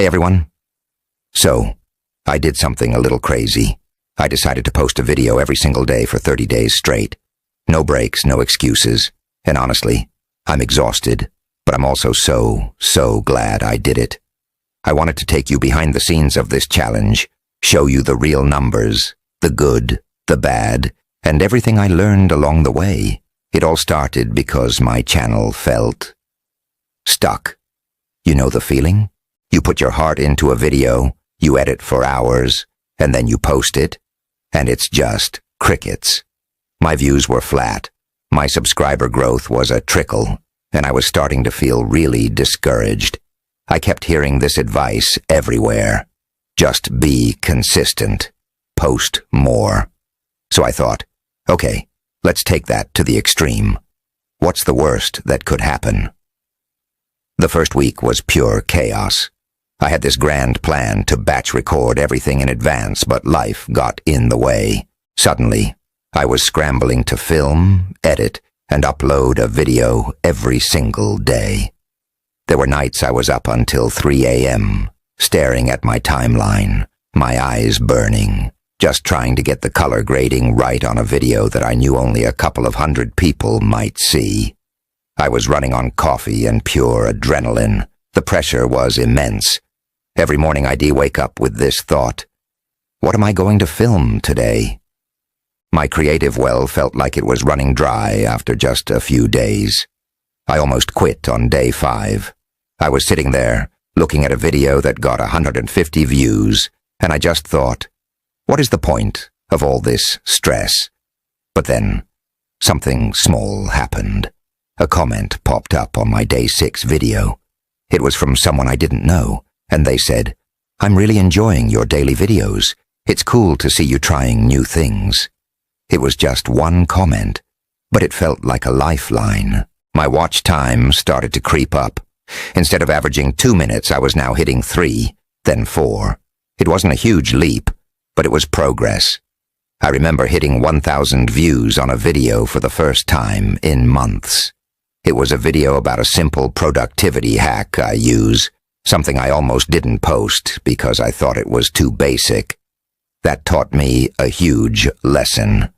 Hey everyone. So, I did something a little crazy. I decided to post a video every single day for 30 days straight. No breaks, no excuses. And honestly, I'm exhausted, but I'm also so glad I did it. I wanted to take you behind the scenes of this challenge, show you the real numbers, the good, the bad, and everything I learned along the way. It all started because my channel felt stuck. You know the feeling? You put your heart into a video, you edit for hours, and then you post it, and it's just crickets. My views were flat, my subscriber growth was a trickle, and I was starting to feel really discouraged. I kept hearing this advice everywhere. Just be consistent. Post more. So I thought, okay, let's take that to the extreme. What's the worst that could happen? The first week was pure chaos. I had this grand plan to batch record everything in advance, but life got in the way. Suddenly, I was scrambling to film, edit, and upload a video every single day. There were nights I was up until 3 a.m., staring at my timeline, my eyes burning, just trying to get the color grading right on a video that I knew only a couple of hundred people might see. I was running on coffee and pure adrenaline. The pressure was immense. Every morning I'd wake up with this thought: what am I going to film today? My creative well felt like it was running dry after just a few days. I almost quit on day 5. I was sitting there, looking at a video that got 150 views, and I just thought, what is the point of all this stress? But then, something small happened. A comment popped up on my day 6 video. It was from someone I didn't know, and they said, "I'm really enjoying your daily videos. It's cool to see you trying new things." It was just one comment, but it felt like a lifeline. My watch time started to creep up. Instead of averaging 2 minutes, I was now hitting 3, then 4. It wasn't a huge leap, but it was progress. I remember hitting 1,000 views on a video for the first time in months. It was a video about a simple productivity hack I use, something I almost didn't post because I thought it was too basic. That taught me a huge lesson.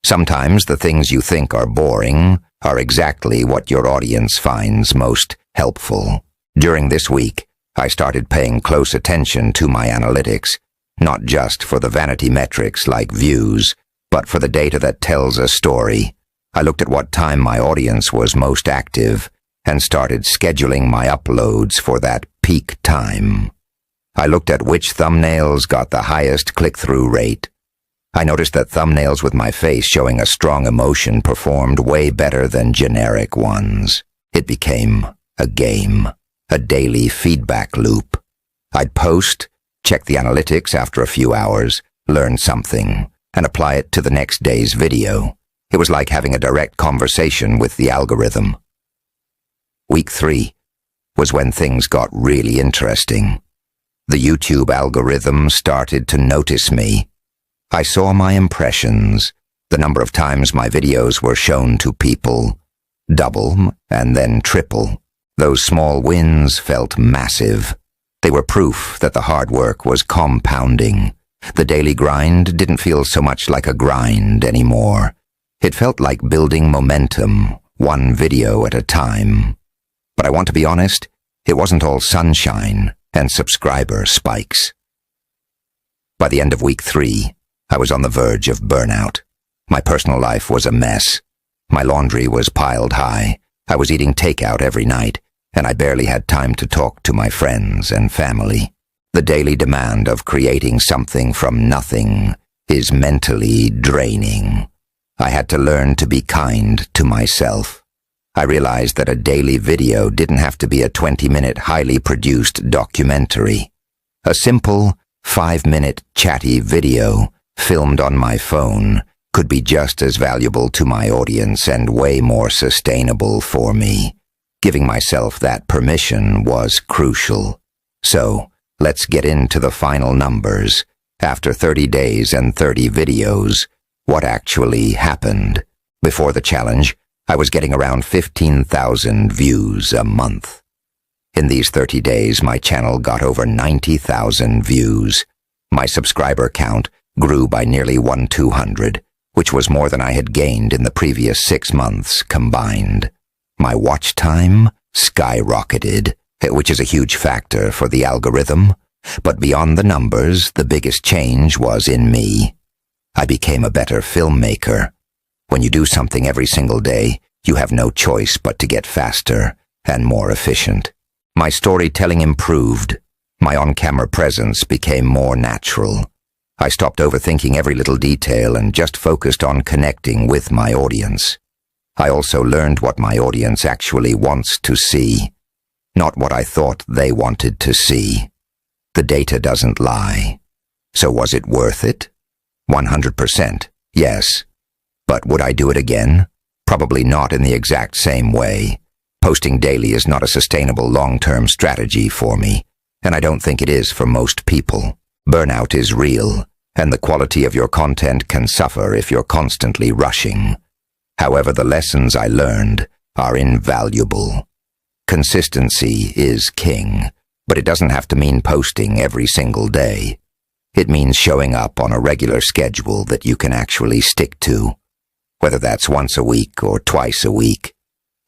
Sometimes the things you think are boring are exactly what your audience finds most helpful. During this week, I started paying close attention to my analytics, not just for the vanity metrics like views, but for the data that tells a story. I looked at what time my audience was most active and started scheduling my uploads for that peak time. I looked at which thumbnails got the highest click-through rate. I noticed that thumbnails with my face showing a strong emotion performed way better than generic ones. It became a game, a daily feedback loop. I'd post, check the analytics after a few hours, learn something, and apply it to the next day's video. It was like having a direct conversation with the algorithm. Week 3 was when things got really interesting. The YouTube algorithm started to notice me. I saw my impressions, the number of times my videos were shown to people, double and then triple. Those small wins felt massive. They were proof that the hard work was compounding. The daily grind didn't feel so much like a grind anymore. It felt like building momentum, one video at a time. But I want to be honest, it wasn't all sunshine and subscriber spikes. By the end of week 3, I was on the verge of burnout. My personal life was a mess. My laundry was piled high. I was eating takeout every night, and I barely had time to talk to my friends and family. The daily demand of creating something from nothing is mentally draining. I had to learn to be kind to myself. I realized that a daily video didn't have to be a 20-minute highly produced documentary. A simple 5-minute chatty video filmed on my phone could be just as valuable to my audience and way more sustainable for me. Giving myself that permission was crucial. So, let's get into the final numbers. After 30 days and 30 videos, what actually happened? Before the challenge, I was getting around 15,000 views a month. In these 30 days, my channel got over 90,000 views. My subscriber count grew by nearly 1,200, which was more than I had gained in the previous 6 months combined. My watch time skyrocketed, which is a huge factor for the algorithm. But beyond the numbers, the biggest change was in me. I became a better filmmaker. When you do something every single day, you have no choice but to get faster and more efficient. My storytelling improved. My on-camera presence became more natural. I stopped overthinking every little detail and just focused on connecting with my audience. I also learned what my audience actually wants to see, not what I thought they wanted to see. The data doesn't lie. So was it worth it? 100%, yes. But would I do it again? Probably not in the exact same way. Posting daily is not a sustainable long-term strategy for me, and I don't think it is for most people. Burnout is real, and the quality of your content can suffer if you're constantly rushing. However, the lessons I learned are invaluable. Consistency is king, but it doesn't have to mean posting every single day. It means showing up on a regular schedule that you can actually stick to, whether that's once a week or twice a week.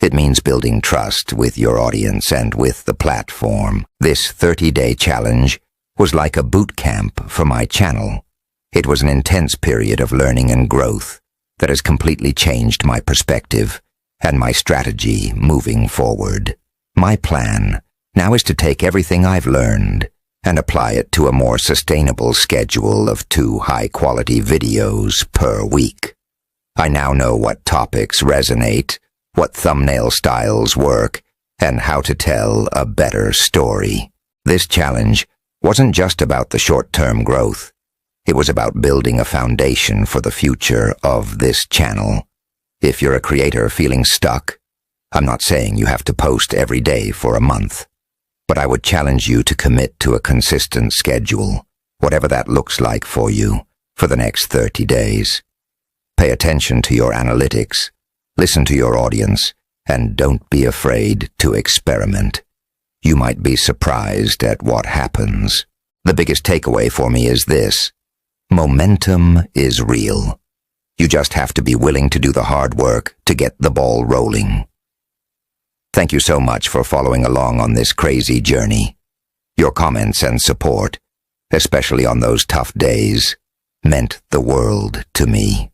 It means building trust with your audience and with the platform. This 30-day challenge was like a boot camp for my channel. It was an intense period of learning and growth that has completely changed my perspective and my strategy moving forward. My plan now is to take everything I've learned and apply it to a more sustainable schedule of 2 high-quality videos per week. I now know what topics resonate, what thumbnail styles work, and how to tell a better story. This challenge wasn't just about the short-term growth. It was about building a foundation for the future of this channel. If you're a creator feeling stuck, I'm not saying you have to post every day for a month, but I would challenge you to commit to a consistent schedule, whatever that looks like for you, for the next 30 days. Pay attention to your analytics. Listen to your audience, and don't be afraid to experiment. You might be surprised at what happens. The biggest takeaway for me is this: momentum is real. You just have to be willing to do the hard work to get the ball rolling. Thank you so much for following along on this crazy journey. Your comments and support, especially on those tough days, meant the world to me.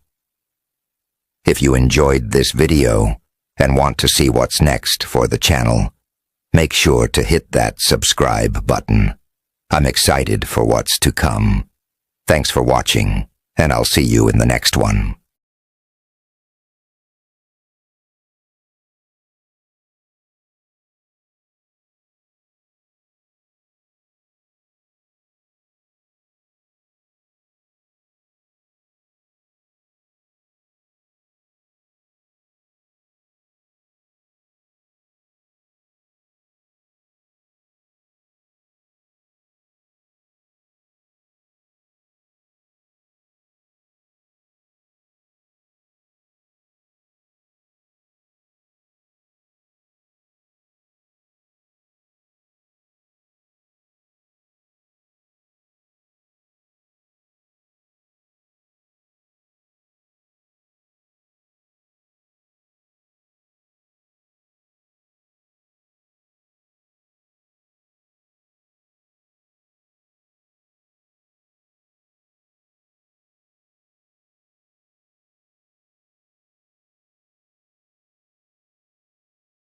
If you enjoyed this video and want to see what's next for the channel, make sure to hit that subscribe button. I'm excited for what's to come. Thanks for watching, and I'll see you in the next one.